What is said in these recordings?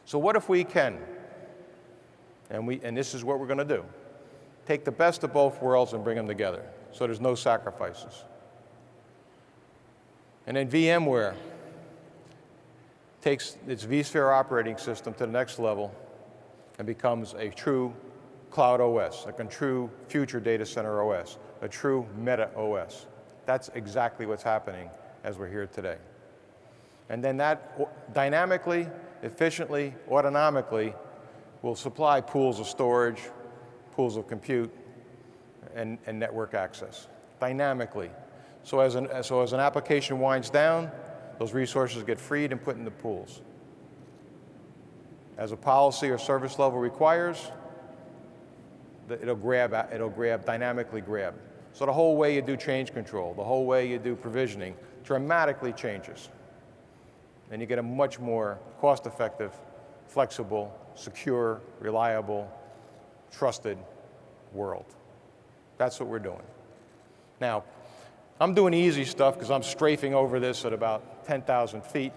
So what if we can, and this is what we're going to do, take the best of both worlds and bring them together so there's no sacrifices. And then VMware takes its vSphere operating system to the next level and becomes a true cloud OS, like a true future data center OS, a true meta OS. That's exactly what's happening as we're here today. And then that dynamically, efficiently, autonomically will supply pools of storage, pools of compute, and network access, dynamically. So as an application winds down, those resources get freed and put in the pools. As a policy or service level requires, it'll dynamically grab. So the whole way you do change control, the whole way you do provisioning dramatically changes. And you get a much more cost-effective, flexible, secure, reliable, trusted world. That's what we're doing. Now, I'm doing easy stuff because I'm strafing over this at about 10,000 feet.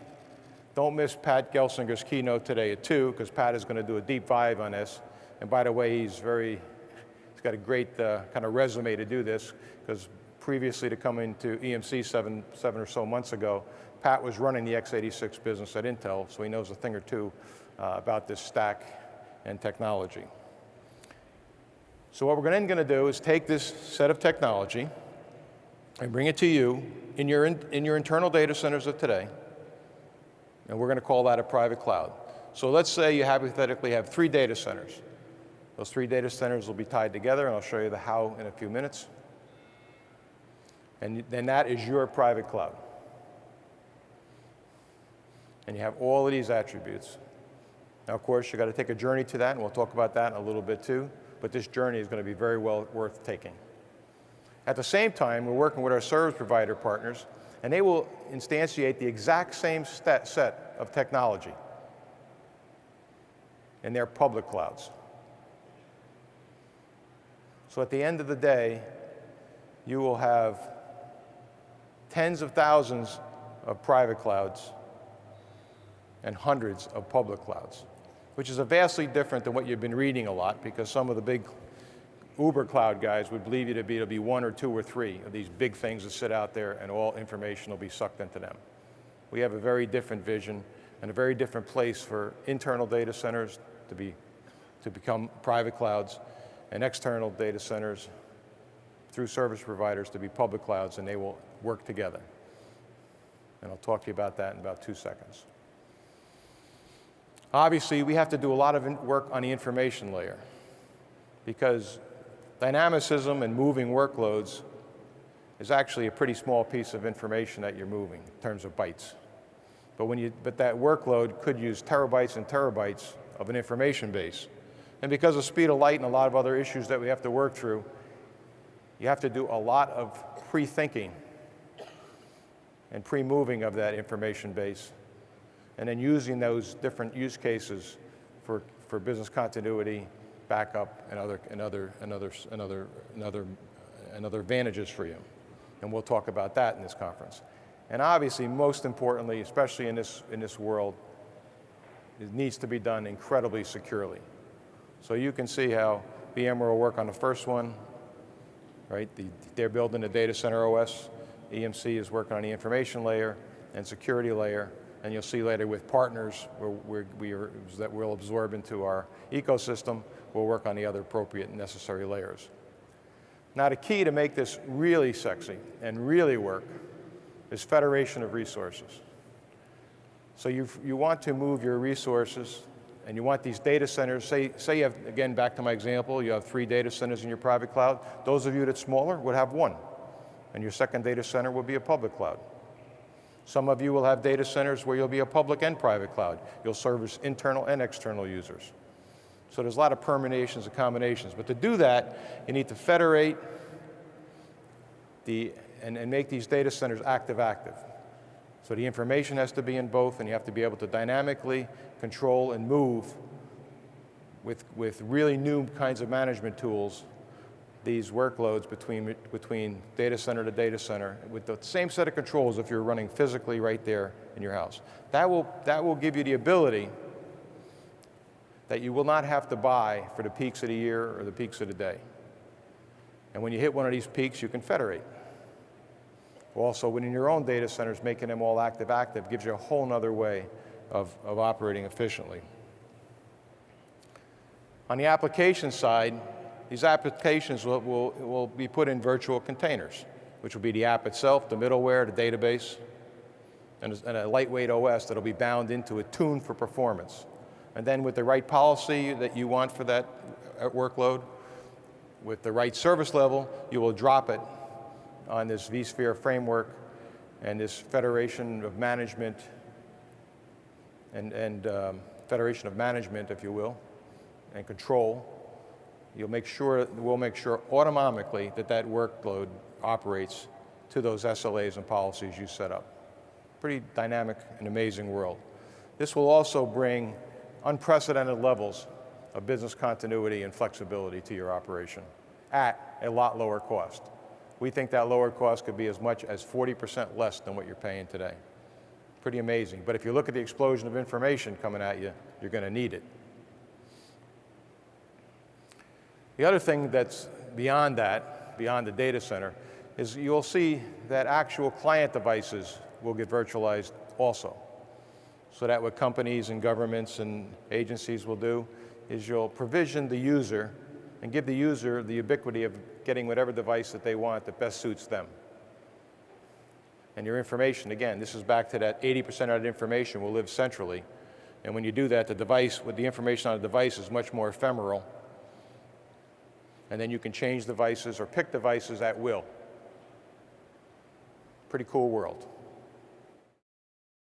Don't miss Pat Gelsinger's keynote today at 2, because Pat is going to do a deep dive on this. And by the way, he's got a great kind of resume to do this, because previously to coming to EMC seven or so months ago, Pat was running the x86 business at Intel, so he knows a thing or two about this stack and technology. So what we're then going to do is take this set of technology and bring it to you in your internal data centers of today, and we're going to call that a private cloud. So let's say you hypothetically have 3 data centers. Those 3 data centers will be tied together, and I'll show you the how in a few minutes. And then that is your private cloud. And you have all of these attributes. Now, of course, you've got to take a journey to that, and we'll talk about that in a little bit too, but this journey is going to be very well worth taking. At the same time, we're working with our service provider partners, and they will instantiate the exact same set of technology in their public clouds. So at the end of the day, you will have tens of thousands of private clouds and hundreds of public clouds, which is vastly different than what you've been reading a lot, because some of the big Uber cloud guys would believe you to be 1 or 2 or 3 of these big things that sit out there, and all information will be sucked into them. We have a very different vision and a very different place for internal data centers to become private clouds, and external data centers through service providers to be public clouds, and they will work together. And I'll talk to you about that in about 2 seconds. Obviously, we have to do a lot of work on the information layer, because dynamicism and moving workloads is actually a pretty small piece of information that you're moving in terms of bytes. But that workload could use terabytes and terabytes of an information base. And because of speed of light and a lot of other issues that we have to work through, you have to do a lot of pre-thinking and pre-moving of that information base, and then using those different use cases for business continuity, backup, and other advantages for you. And we'll talk about that in this conference. And obviously, most importantly, especially in this world, it needs to be done incredibly securely. So you can see how VMware will work on the first one, right? They're building the data center OS. EMC is working on the information layer and security layer. And you'll see later with partners that we'll absorb into our ecosystem, we'll work on the other appropriate and necessary layers. Now, the key to make this really sexy and really work is federation of resources. So you want to move your resources, and you want these data centers, say you have, again, back to my example, you have 3 data centers in your private cloud. Those of you that's smaller would have 1, and your second data center will be a public cloud. Some of you will have data centers where you'll be a public and private cloud. You'll service internal and external users. So there's a lot of permutations and combinations. But to do that, you need to federate and make these data centers active-active. So the information has to be in both, and you have to be able to dynamically control and move with really new kinds of management tools these workloads between data center to data center with the same set of controls if you're running physically right there in your house. That will give you the ability that you will not have to buy for the peaks of the year or the peaks of the day. And when you hit one of these peaks, you can federate. Also, within your own data centers, making them all active gives you a whole nother way of operating efficiently. On the application side, these applications will be put in virtual containers, which will be the app itself, the middleware, the database, and a lightweight OS that will be bound into it, tuned for performance. And then with the right policy that you want for that workload, with the right service level, you will drop it on this vSphere framework and this federation of management and federation of management, if you will, and control. We'll make sure automatically that workload operates to those SLAs and policies you set up. Pretty dynamic and amazing world. This will also bring unprecedented levels of business continuity and flexibility to your operation at a lot lower cost. We think that lower cost could be as much as 40% less than what you're paying today. Pretty amazing. But if you look at the explosion of information coming at you, you're going to need it. The other thing that's beyond that, beyond the data center, is you'll see that actual client devices will get virtualized also. So that what companies and governments and agencies will do is you'll provision the user and give the user the ubiquity of getting whatever device that they want that best suits them. And your information, again, this is back to that 80% of that information will live centrally. And when you do that, the device, with the information on the device, is much more ephemeral. And then you can change devices or pick devices at will. Pretty cool world.